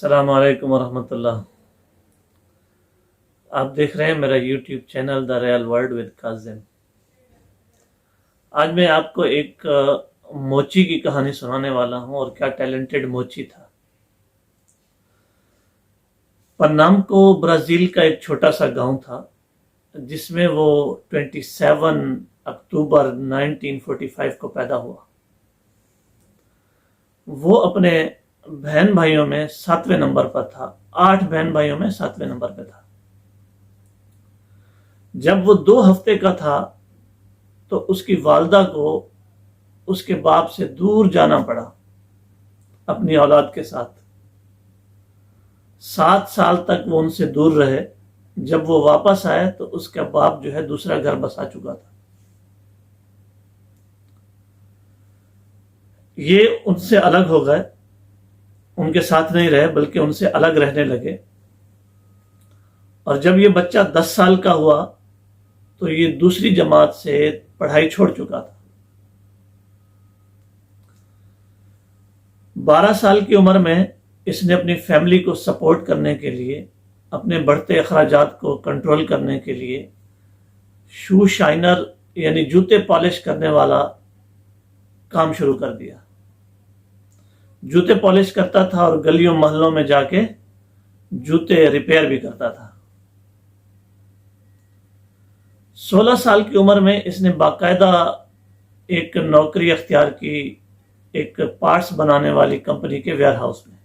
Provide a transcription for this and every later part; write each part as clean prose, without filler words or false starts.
السلام علیکم ورحمۃ اللہ۔ آپ دیکھ رہے ہیں میرا YouTube channel the real world with Kazim. آج میں آپ کو ایک موچی کی کہانی سنانے والا ہوں، اور کیا ٹیلنٹڈ موچی تھا۔ پنامکو برازیل کا ایک چھوٹا سا گاؤں تھا، جس میں وہ 27 اکتوبر 1945 کو پیدا ہوا۔ وہ اپنے بہن بھائیوں میں 7ویں نمبر پر تھا، 8 بہن بھائیوں میں 7ویں نمبر پہ تھا۔ جب وہ 2 ہفتے کا تھا تو اس کی والدہ کو اس کے باپ سے دور جانا پڑا اپنی اولاد کے ساتھ۔ 7 سال تک وہ ان سے دور رہے۔ جب وہ واپس آئے تو اس کا باپ جو ہے دوسرا گھر بسا چکا تھا۔ یہ ان سے الگ ہو گئے، ان کے ساتھ نہیں رہے بلکہ ان سے الگ رہنے لگے۔ اور جب یہ بچہ 10 سال کا ہوا تو یہ دوسری جماعت سے پڑھائی چھوڑ چکا تھا۔ 12 سال کی عمر میں اس نے اپنی فیملی کو سپورٹ کرنے کے لیے، اپنے بڑھتے اخراجات کو کنٹرول کرنے کے لیے شو شائنر یعنی جوتے پالش کرنے والا کام شروع کر دیا۔ جوتے پالش کرتا تھا اور گلیوں محلوں میں جا کے جوتے ریپیئر بھی کرتا تھا۔ 16 سال کی عمر میں اس نے باقاعدہ ایک نوکری اختیار کی، ایک پارٹس بنانے والی کمپنی کے ویئر ہاؤس میں۔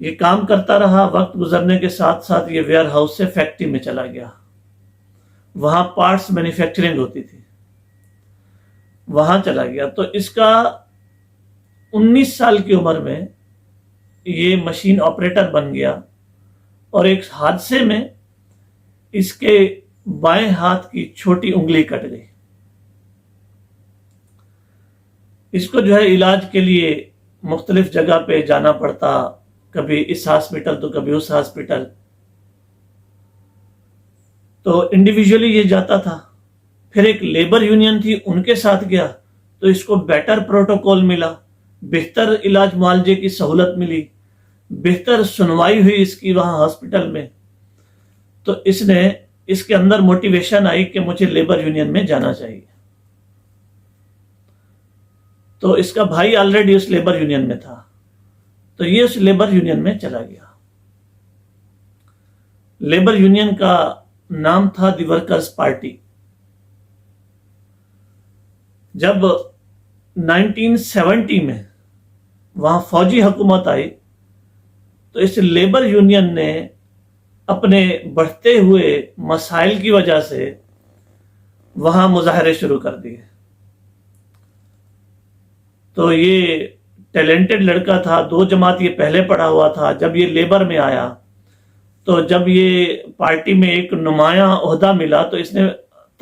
یہ کام کرتا رہا۔ وقت گزرنے کے ساتھ ساتھ یہ ویئر ہاؤس سے فیکٹری میں چلا گیا۔ وہاں پارٹس مینوفیکچرنگ ہوتی تھی، وہاں چلا گیا۔ تو اس کا 19 سال کی عمر میں یہ مشین آپریٹر بن گیا، اور ایک حادثے میں اس کے بائیں ہاتھ کی چھوٹی انگلی کٹ گئی۔ اس کو جو ہے علاج کے لیے مختلف جگہ پہ جانا پڑتا، کبھی اس ہاسپٹل تو کبھی اس ہاسپٹل۔ تو انڈیویجولی یہ جاتا تھا۔ پھر ایک لیبر یونین تھی، ان کے ساتھ گیا تو اس کو بیٹر پروٹوکول ملا، بہتر علاج معالجے کی سہولت ملی، بہتر سنوائی ہوئی اس کی وہاں ہاسپٹل میں۔ تو اس نے اس کے اندر موٹیویشن آئی کہ مجھے لیبر یونین میں جانا چاہیے۔ تو اس کا بھائی آلریڈی اس لیبر یونین میں تھا، تو یہ اس لیبر یونین میں چلا گیا۔ لیبر یونین کا نام تھا دی ورکرز پارٹی۔ جب 1970 میں وہاں فوجی حکومت آئی تو اس لیبر یونین نے اپنے بڑھتے ہوئے مسائل کی وجہ سے وہاں مظاہرے شروع کر دیے۔ تو یہ ٹیلنٹڈ لڑکا تھا، 2 جماعت یہ پہلے پڑھا ہوا تھا۔ جب یہ لیبر میں آیا تو جب یہ پارٹی میں ایک نمایاں عہدہ ملا تو اس نے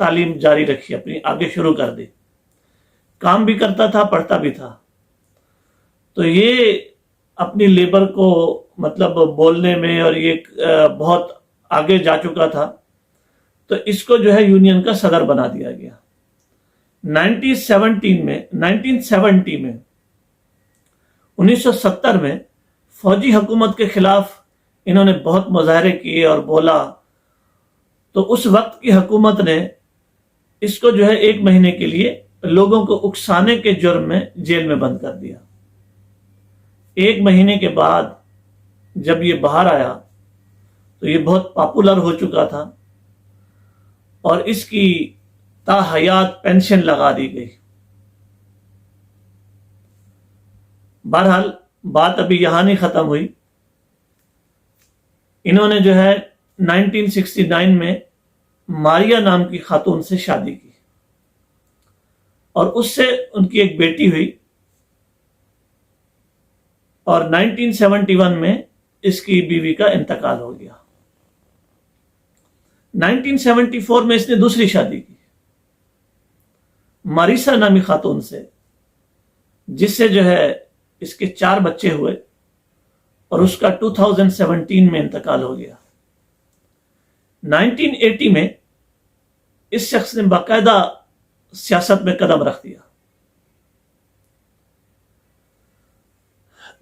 تعلیم جاری رکھی، اپنی آگے شروع کر دی۔ کام بھی کرتا تھا، پڑھتا بھی تھا۔ تو یہ اپنی لیبر کو مطلب بولنے میں اور یہ بہت آگے جا چکا تھا، تو اس کو جو ہے یونین کا صدر بنا دیا گیا۔ 1970 میں 1970 میں فوجی حکومت کے خلاف انہوں نے بہت مظاہرے کیے اور بولا، تو اس وقت کی حکومت نے اس کو جو ہے 1 مہینے کے لیے لوگوں کو اکسانے کے جرم میں جیل میں بند کر دیا۔ 1 مہینے کے بعد جب یہ باہر آیا تو یہ بہت پاپولر ہو چکا تھا، اور اس کی تا حیات پینشن لگا دی گئی۔ بہرحال بات ابھی یہاں نہیں ختم ہوئی۔ انہوں نے جو ہے 1969 میں ماریا نام کی خاتون سے شادی کی، اور اس سے ان کی ایک بیٹی ہوئی، اور 1971 میں اس کی بیوی کا انتقال ہو گیا۔ 1974 میں اس نے دوسری شادی کی ماریسا نامی خاتون سے، جس سے جو ہے اس کے 4 بچے ہوئے، اور اس کا 2017 میں انتقال ہو گیا۔ 1980 میں اس شخص نے باقاعدہ سیاست میں قدم رکھ دیا۔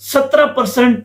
17%